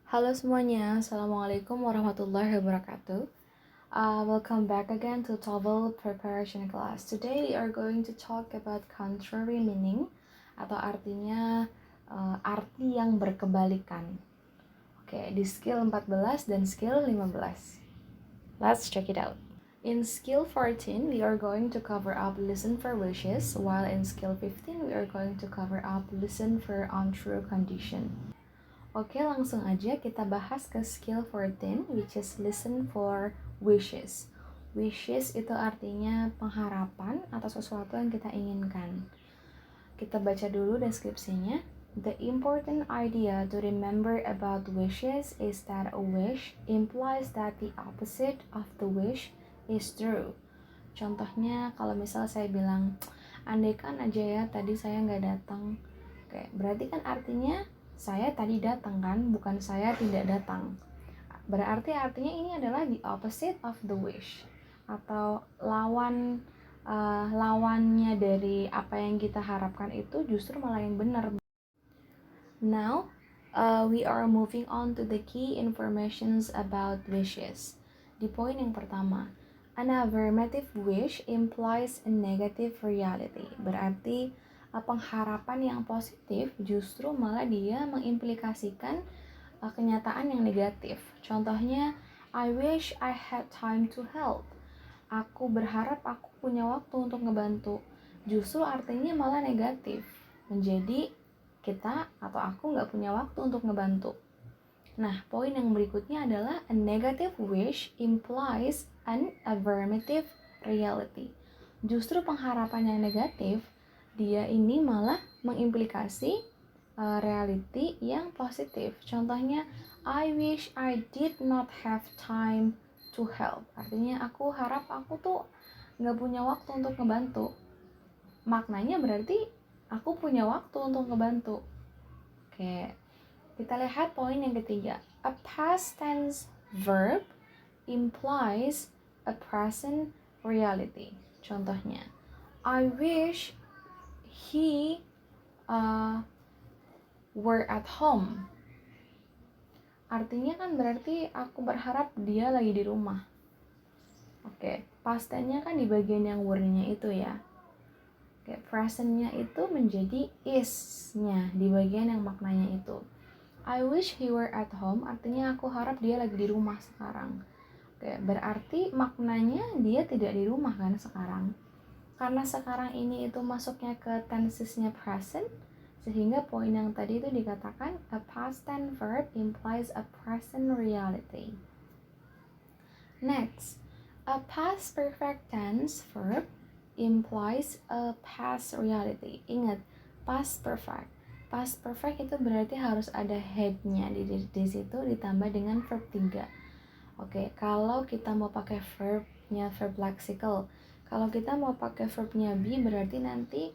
Halo semuanya, Assalamualaikum warahmatullahi wabarakatuh. Welcome back again to TOEFL preparation class. Today we are going to talk about contrary meaning atau artinya arti yang berkebalikan. Oke, di skill 14 dan skill 15. Let's check it out. In skill 14, we are going to cover up listen for wishes, while in skill 15, we are going to cover up listen for untrue condition. Oke, langsung aja kita bahas ke skill 14, which is listen for wishes. Wishes itu artinya pengharapan atau sesuatu yang kita inginkan. Kita baca dulu deskripsinya. The important idea to remember about wishes is that a wish implies that the opposite of the wish is true. Contohnya kalau misal saya bilang, andaikan aja ya tadi saya nggak datang. Oke, berarti kan artinya saya tadi datang kan, bukan saya tidak datang. Berarti artinya ini adalah the opposite of the wish, atau lawannya dari apa yang kita harapkan itu justru malah yang benar. Now, we are moving on to the key informations about wishes. Di poin yang pertama, an affirmative wish implies a negative reality. Berarti pengharapan yang positif justru malah dia mengimplikasikan kenyataan yang negatif. Contohnya, I wish I had time to help. Aku berharap aku punya waktu untuk ngebantu. Justru artinya malah negatif. Menjadi kita atau aku nggak punya waktu untuk ngebantu. Nah, poin yang berikutnya adalah a negative wish implies an affirmative reality. Justru pengharapan yang negatif, dia ini malah mengimplikasi reality yang positif. Contohnya, I wish I did not have time to help. Artinya aku harap aku tuh nggak punya waktu untuk ngebantu. Maknanya berarti aku punya waktu untuk ngebantu. Oke, kita lihat poin yang ketiga. A past tense verb implies a present reality. Contohnya, I wish he were at home. Artinya kan berarti aku berharap dia lagi di rumah. Oke, past tense-nya kan di bagian yang were-nya itu ya. Oke, present-nya itu menjadi is-nya di bagian yang maknanya itu. I wish he were at home, artinya aku harap dia lagi di rumah sekarang. Oke, berarti maknanya dia tidak di rumah kan sekarang. Karena sekarang ini itu masuknya ke tenses-nya present, sehingga poin yang tadi itu dikatakan a past tense verb implies a present reality. Next, a past perfect tense verb implies a past reality. Ingat, past perfect. Past perfect itu berarti harus ada head-nya di situ ditambah dengan verb 3. Oke, kalau kita mau pakai verbnya verb lexical. Kalau kita mau pakai verbnya be berarti nanti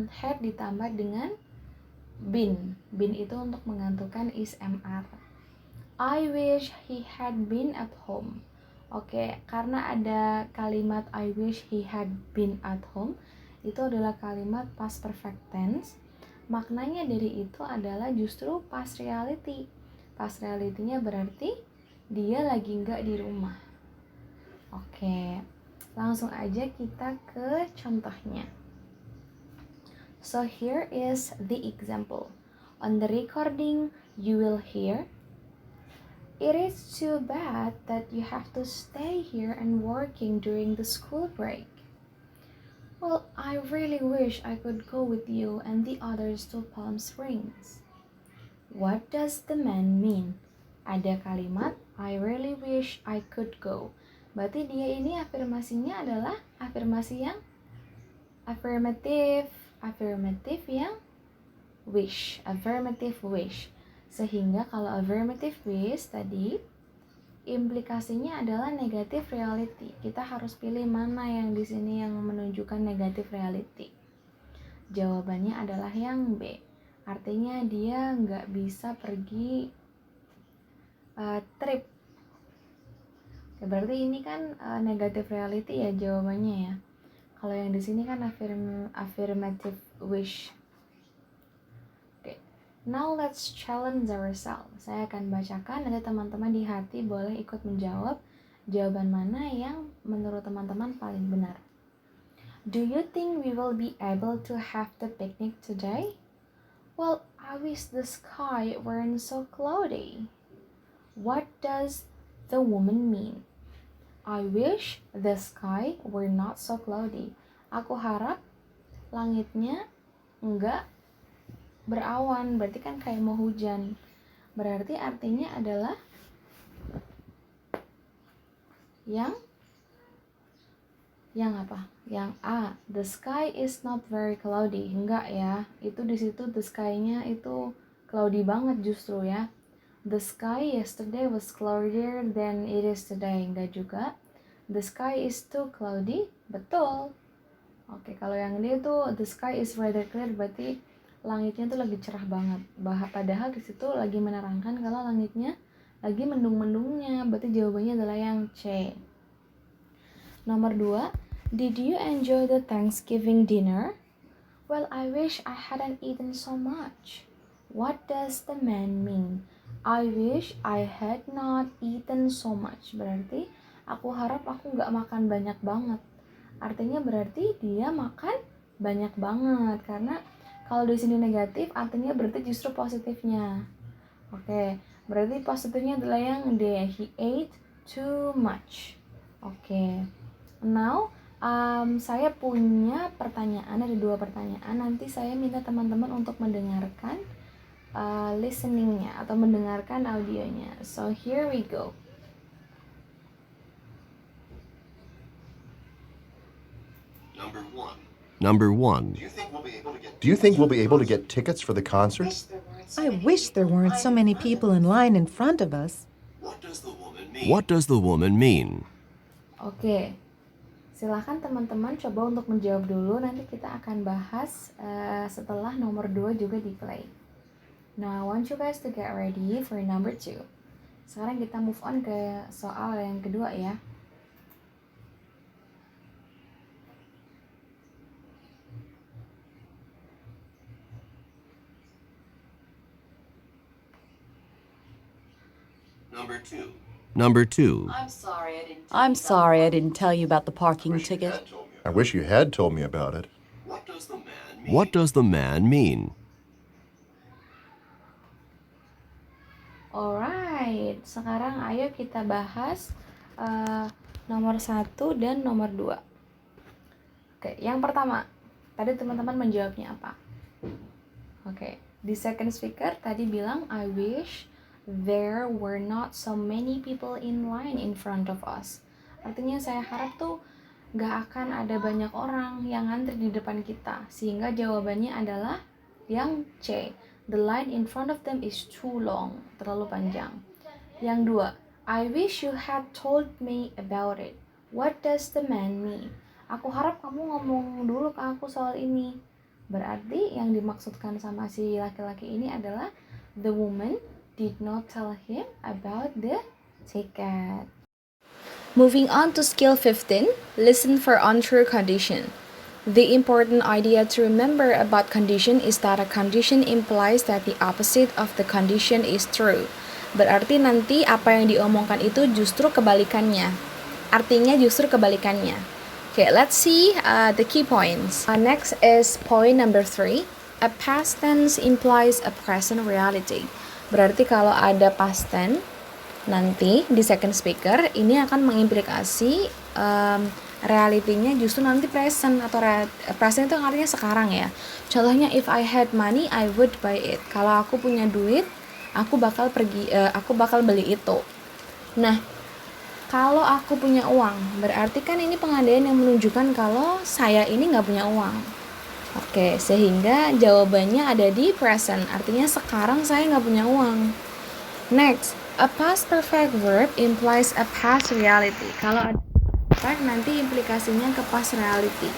head ditambah dengan been. Been itu untuk menggantungkan is mr. I wish he had been at home. Oke, karena ada kalimat I wish he had been at home, itu adalah kalimat past perfect tense. Maknanya dari itu adalah justru past reality. Past reality-nya berarti dia lagi nggak di rumah. Oke, langsung aja kita ke contohnya. So here is the example. On the recording, you will hear, it is too bad that you have to stay here and working during the school break. Well, I really wish I could go with you and the others to Palm Springs. What does the man mean? Ada kalimat, I really wish I could go. Berarti dia ini afirmasinya adalah afirmasi yang affirmative yang affirmative wish. Sehingga kalau affirmative wish tadi implikasinya adalah negative reality. Kita harus pilih mana yang di sini yang menunjukkan negative reality. Jawabannya adalah yang B. Artinya dia nggak bisa pergi trip. Berarti ini kan negative reality ya jawabannya ya. Kalau yang di sini kan affirmative wish. Oke. Now let's challenge ourselves. Saya akan bacakan, nanti teman-teman di hati boleh ikut menjawab jawaban mana yang menurut teman-teman paling benar. Do you think we will be able to have the picnic today? Well, I wish the sky weren't so cloudy. What does the woman mean? I wish the sky were not so cloudy. Aku harap langitnya enggak berawan, berarti kan kayak mau hujan. Berarti artinya adalah yang apa? Yang A, the sky is not very cloudy. Enggak ya, itu di situ the sky-nya itu cloudy banget justru ya. The sky yesterday was cloudier than it is today. Enggak juga. The sky is too cloudy. Betul. Oke, kalau yang ini tuh the sky is rather clear, berarti langitnya tuh lagi cerah banget. Padahal di situ lagi menerangkan kalau langitnya lagi mendung-mendungnya. Berarti jawabannya adalah yang C. Nomor 2, did you enjoy the Thanksgiving dinner? Well, I wish I hadn't eaten so much. What does the man mean? I wish I had not eaten so much. Berarti aku harap aku nggak makan banyak banget. Artinya berarti dia makan banyak banget, karena kalau di sini negatif artinya berarti justru positifnya. Oke, berarti positifnya adalah yang D, he ate too much. Oke. Now saya punya pertanyaan, ada 2 pertanyaan. Nanti saya minta teman-teman untuk mendengarkan listeningnya atau mendengarkan audionya. So here we go. Number one. Do you think we'll be able to get tickets for the concert? I wish there weren't so many people in line in front of us. What does the woman mean? Oke, silahkan teman-teman coba untuk menjawab dulu. Nanti kita akan bahas setelah nomor 2 juga di play. Now I want you guys to get ready for number 2. Sekarang kita move on ke soal yang kedua ya. Number two. I'm sorry I didn't tell you about the parking ticket. I wish you had told me about it. What does the man mean? Alright, sekarang ayo kita bahas nomor 1 dan nomor 2. Oke, yang pertama, tadi teman-teman menjawabnya apa? Oke, di second speaker tadi bilang I wish there were not so many people in line in front of us. Artinya saya harap tuh gak akan ada banyak orang yang ngantri di depan kita. Sehingga jawabannya adalah yang C. The line in front of them is too long. Terlalu panjang. Yang 2, I wish you had told me about it. What does the man mean? Aku harap kamu ngomong dulu ke aku soal ini. Berarti yang dimaksudkan sama si laki-laki ini adalah the woman did not tell him about the ticket. Moving on to skill 15, listen for untrue condition. The important idea to remember about condition is that a condition implies that the opposite of the condition is true. Berarti nanti apa yang diomongkan itu justru kebalikannya. Artinya justru kebalikannya. Okay, let's see the key points. Next is point number 3. A past tense implies a present reality. Berarti kalau ada past tense nanti di second speaker ini akan mengimplikasi realitinya justru nanti present atau present itu artinya sekarang ya. Contohnya if I had money I would buy it. Kalau aku punya duit aku bakal beli itu. Nah, kalau aku punya uang berarti kan ini pengandaian yang menunjukkan kalau saya ini nggak punya uang. Oke, sehingga jawabannya ada di present, artinya sekarang saya nggak punya uang. Next, a past perfect verb implies a past reality. Kalau ada perfect nanti implikasinya ke past reality.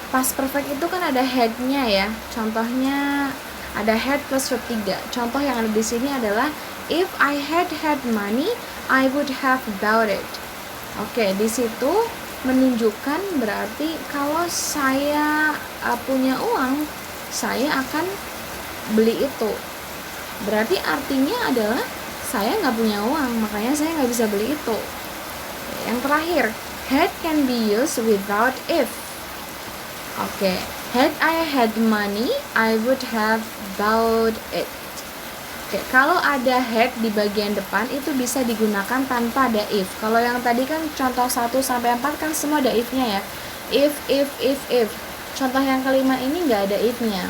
Past perfect itu kan ada had-nya ya. Contohnya ada had plus verb 3. Contoh yang ada di sini adalah if I had money, I would have bought it. Oke, di situ menunjukkan berarti kalau saya punya uang, saya akan beli itu. Berarti artinya adalah saya nggak punya uang, makanya saya nggak bisa beli itu. Yang terakhir, had can be used without if. Oke, had I had money, I would have bought it. Oke, kalau ada had di bagian depan itu bisa digunakan tanpa ada if. Kalau yang tadi kan contoh 1 sampai 4 kan semua ada if-nya ya. If. Contoh yang kelima ini nggak ada if-nya.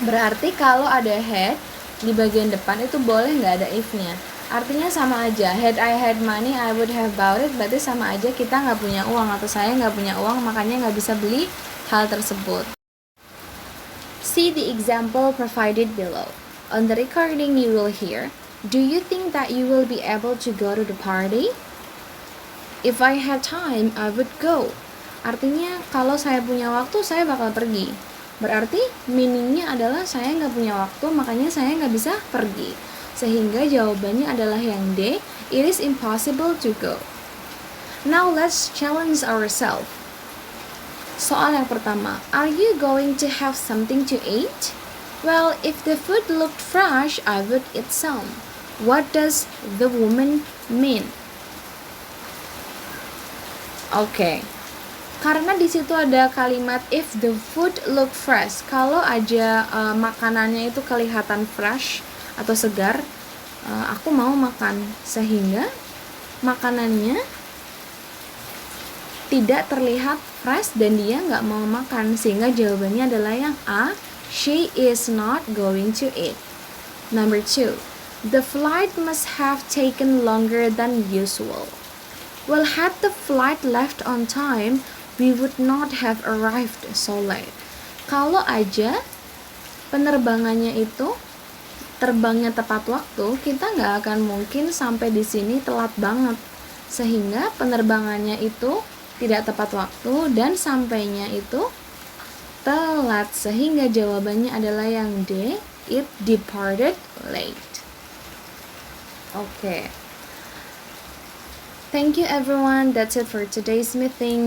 Berarti kalau ada had di bagian depan itu boleh nggak ada if-nya. Artinya sama aja, had I had money I would have bought it, berarti sama aja kita nggak punya uang atau saya nggak punya uang, makanya nggak bisa beli hal tersebut. See the example provided below. On the recording you will hear, do you think that you will be able to go to the party? If I had time, I would go. Artinya kalau saya punya waktu, saya bakal pergi. Berarti meaningnya adalah saya nggak punya waktu, makanya saya nggak bisa pergi. Sehingga jawabannya adalah yang D, it is impossible to go. Now let's challenge ourselves. Soal yang pertama, are you going to have something to eat? Well, if the food looked fresh, I would eat some. What does the woman mean? Oke. Karena di situ ada kalimat if the food look fresh. Kalau aja makanannya itu kelihatan fresh atau segar, aku mau makan. Sehingga makanannya tidak terlihat fresh dan dia nggak mau makan. Sehingga jawabannya adalah yang A, she is not going to eat. Number 2, the flight must have taken longer than usual. Well, had the flight left on time, we would not have arrived so late. Kalau aja penerbangannya itu terbangnya tepat waktu, kita nggak akan mungkin sampai di sini telat banget. Sehingga penerbangannya itu tidak tepat waktu dan sampainya itu telat. Sehingga jawabannya adalah yang D, it departed late. Oke. Thank you everyone. That's it for today's meeting.